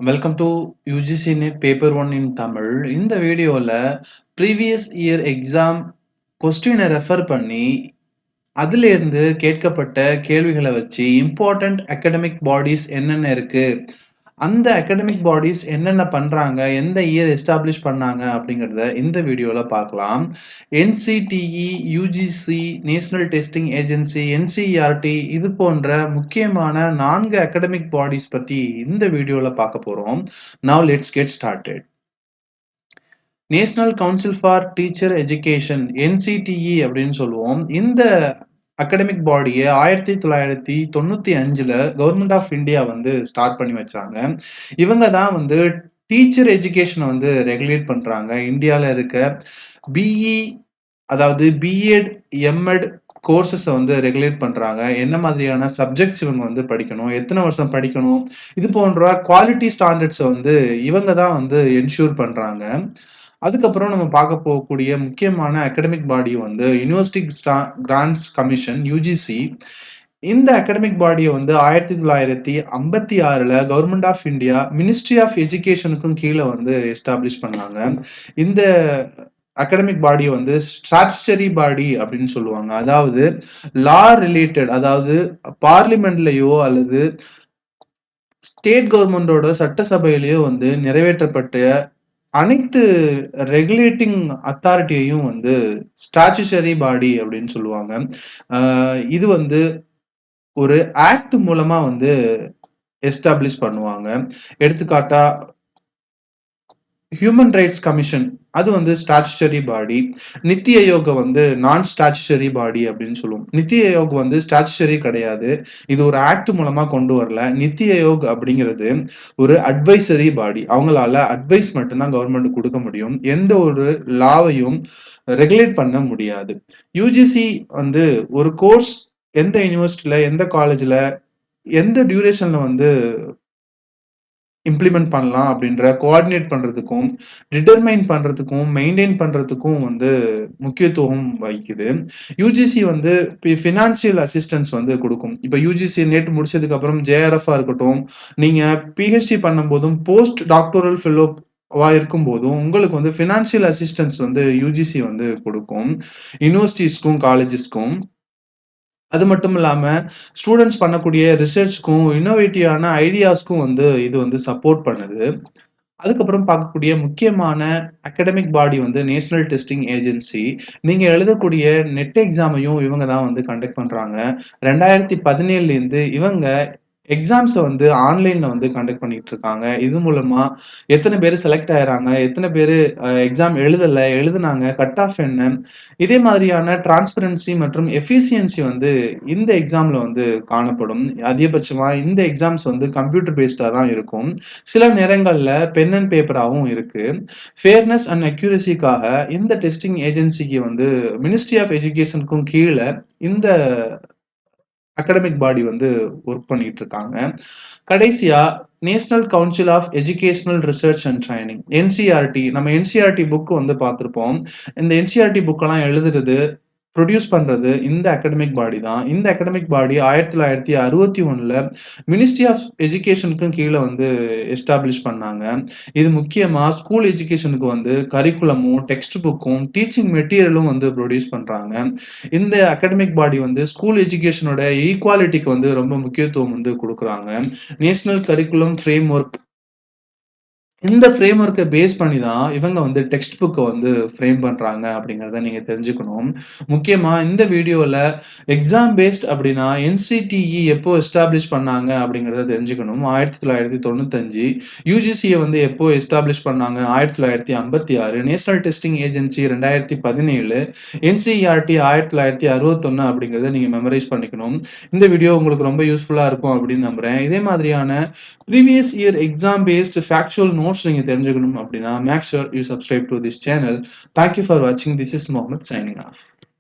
Welcome to UGC NET Paper 1 in Tamil. இந்த வீடியோல previous year exam கொஸ்டினை refer பண்ணி அதிலிருந்து கேட்கப்பட்ட கேள்விகளை வச்சு இம்பார்ட்டன்ட் அகாடமிக் பாடிஸ் என்னென்ன இருக்கு, அந்த அகாடமிக் பாடிஸ் என்னென்ன பண்றாங்க, எந்த இயர் எஸ்டாப்ளிஷ் பண்ணாங்க அப்படிங்கிறத இந்த வீடியோல பார்க்கலாம். NCTE, UGC, national testing agency, NCERT இது போன்ற முக்கியமான 4 அகாடமிக் பாடிஸ் பத்தி இந்த வீடியோல பார்க்க போறோம். Now let's get started. National council for teacher education NCTE அப்படின்னு சொல்லுவோம். இந்த அகாடமிக் பாடியை 1995ல கவர்மெண்ட் ஆஃப் இந்தியா வந்து ஸ்டார்ட் பண்ணி வச்சாங்க. இவங்க தான் வந்து டீச்சர் எஜுகேஷனை வந்து ரெகுலேட் பண்றாங்க. இந்தியாவில் இருக்க பிஇ அதாவது பிஎட் எம்எட் கோர்சஸை வந்து ரெகுலேட் பண்றாங்க. என்ன மாதிரியான சப்ஜெக்ட்ஸ் இவங்க வந்து படிக்கணும், எத்தனை வருஷம் படிக்கணும், இது போன்ற குவாலிட்டி ஸ்டாண்டர்ட்ஸை வந்து இவங்க தான் வந்து என்ஷூர் பண்றாங்க. அதுக்கப்புறம் நம்ம பார்க்க போகக்கூடிய முக்கியமான அகாடமிக் பாடி வந்து யூனிவர்சிட்டி கிராண்ட்ஸ் கமிஷன் UGC. இந்த அகாடமிக் பாடியை வந்து 1956ல government of India ministry of எஜுகேஷனுக்கும் கீழே வந்து எஸ்டாப்ளிஷ் பண்ணாங்க. இந்த அகாடமிக் பாடியை வந்து ஸ்டாச்சுட்டரி பாடி அப்படின்னு சொல்லுவாங்க. அதாவது லா ரிலேட்டட், அதாவது பார்லிமெண்ட்லயோ அல்லது ஸ்டேட் கவர்மெண்டோட சட்டசபையிலயோ வந்து நிறைவேற்றப்பட்ட அனைத்து ரெகுலேட்டிங் அத்தாரிட்டியையும் வந்து ஸ்டாச்சுட்டரி பாடி அப்படின்னு சொல்லுவாங்க. இது வந்து ஒரு ஆக்ட் மூலமா வந்து எஸ்டாப்ளிஷ் பண்ணுவாங்க. எடுத்துக்காட்டா ஹியூமன் ரைட்ஸ் கமிஷன், அது வந்து ஸ்டாச்சுட்டரி பாடி. நித்தி ஆயோக் வந்து நான் ஸ்டாச்சுட்டரி பாடி அப்படின்னு சொல்லுவோம். நித்தி ஆயோக் வந்து ஸ்டாச்சுட்டரி கிடையாது, இது ஒரு ஆக்ட் மூலமா கொண்டு வரல. நித்தி ஆயோக் அப்படிங்கிறது ஒரு அட்வைசரி பாடி. அவங்களால அட்வைஸ் மட்டும்தான் கவர்மெண்ட் கொடுக்க முடியும், எந்த ஒரு லாவையும் ரெகுலேட் பண்ண முடியாது. யூஜிசி வந்து ஒரு கோர்ஸ் எந்த யூனிவர்சிட்டியில, எந்த காலேஜ்ல, எந்த டியூரேஷன்ல வந்து இம்ப்ளிமெண்ட் பண்ணலாம் அப்படின்ற கோஆர்டினேட் பண்றதுக்கும், டிட்டர்மைன் பண்றதுக்கும், மெயின்டைன் பண்றதுக்கும் வந்து முக்கியத்துவம் வகிக்குது. யூஜிசி வந்து ஃபினான்சியல் அசிஸ்டன்ஸ் வந்து கொடுக்கும். இப்போ யூஜிசி நெட் முடிச்சதுக்கு அப்புறம் JRF இருக்கட்டும், நீங்க PhD பண்ணும் போதும் போஸ்ட் டாக்டோரல் ஃபெல்லோ இருக்கும் போதும் உங்களுக்கு வந்து ஃபினான்சியல் அசிஸ்டன்ஸ் வந்து யூஜிசி வந்து கொடுக்கும் யூனிவர்சிட்டிஸ்க்கும் காலேஜஸ்க்கும். அது மட்டும் இல்லாம ஸ்டூடெண்ட்ஸ் பண்ணக்கூடிய ரிசர்ச்க்கும் இன்னோவேட்டிவான ஐடியாஸ்க்கும் வந்து இது வந்து சப்போர்ட் பண்ணுது. அதுக்கப்புறம் பார்க்கக்கூடிய முக்கியமான அகாடமிக் பாடி வந்து நேஷனல் டெஸ்டிங் ஏஜென்சி. நீங்க எழுதக்கூடிய நெட் எக்ஸாமையும் இவங்க தான் வந்து கண்டக்ட் பண்றாங்க. 2017ல இருந்து இவங்க எக்ஸாம்ஸை வந்து ஆன்லைன்ல வந்து கண்டக்ட் பண்ணிட்டு இருக்காங்க. இது மூலமா எத்தனை பேர் செலக்ட் ஆயிறாங்க, எத்தனை பேர் எக்ஸாம் எழுதுனாங்க, கட் ஆஃப் என்ன, இதே மாதிரியான டிரான்ஸ்பரன்சி மற்றும் எஃபிசியன்சி வந்து இந்த எக்ஸாம்ல வந்து காணப்படும். அதிகபட்சமா இந்த எக்ஸாம்ஸ் வந்து கம்ப்யூட்டர் பேஸ்டா தான் இருக்கும். சில நேரங்கள்ல பென் அண்ட் பேப்பராகவும் இருக்கு. ஃபேர்னஸ் அண்ட் அக்யூரசிக்காக இந்த டெஸ்டிங் ஏஜென்சிக்கு வந்து மினிஸ்ட்ரி ஆஃப் எஜுகேஷனுக்கும் கீழே இந்த அகாடமிக் பாடி வந்து ஒர்க் பண்ணிட்டு இருக்காங்க. கடைசியா national council of educational research and training NCERT. நம்ம NCERT புக் வந்து பார்த்திருப்போம். இந்த NCERT புக்கெல்லாம் எழுதுறது, ப்ரொடியூஸ் பண்றது இந்த அகாடமிக் பாடி தான். இந்த அகாடமிக் பாடி 1961ல மினிஸ்ட்ரி ஆஃப் எஜுகேஷனுக்கும் கீழே வந்து எஸ்டாப்ளிஷ் பண்ணாங்க. இது முக்கியமா ஸ்கூல் எஜுகேஷனுக்கு வந்து கரிக்குலமும், டெக்ஸ்ட் புக்கும், டீச்சிங் மெட்டீரியலும் வந்து ப்ரொடியூஸ் பண்றாங்க. இந்த அகாடமிக் பாடி வந்து ஸ்கூல் எஜுகேஷனோட ஈக்குவாலிட்டிக்கு வந்து ரொம்ப முக்கியத்துவம் வந்து கொடுக்குறாங்க. நேஷனல் கரிக்குலம் ஃப்ரேம் ஒர்க், இந்த ஃப்ரேம் ஒர்க்கை பேஸ் பண்ணி தான் இவங்க வந்து டெக்ஸ்ட் புக்கை வந்து ஃப்ரேம் பண்றாங்க அப்படிங்கிறத நீங்க தெரிஞ்சுக்கணும். முக்கியமா இந்த வீடியோல எக்ஸாம் பேஸ்ட் அப்படின்னா NCTE எப்போ எஸ்டாப்ளிஷ் பண்ணாங்க அப்படிங்கிறத தெரிஞ்சுக்கணும். 1995. யூஜிசியை வந்து எப்போ எஸ்டாப்ளிஷ் பண்ணாங்க 1956. National testing agency 2017. NCERT 1961 அப்படிங்கிறத நீங்க மெமரைஸ் பண்ணிக்கணும். இந்த வீடியோ உங்களுக்கு ரொம்ப யூஸ்ஃபுல்லா இருக்கும் அப்படின்னு நம்புறேன். இதே மாதிரியான previous year exam based factual notes நீங்க தெரிஞ்சுக்கணும் அப்படின்னா make sure you subscribe to this channel. Thank you for வாட்சிங். This is Mohammed signing of.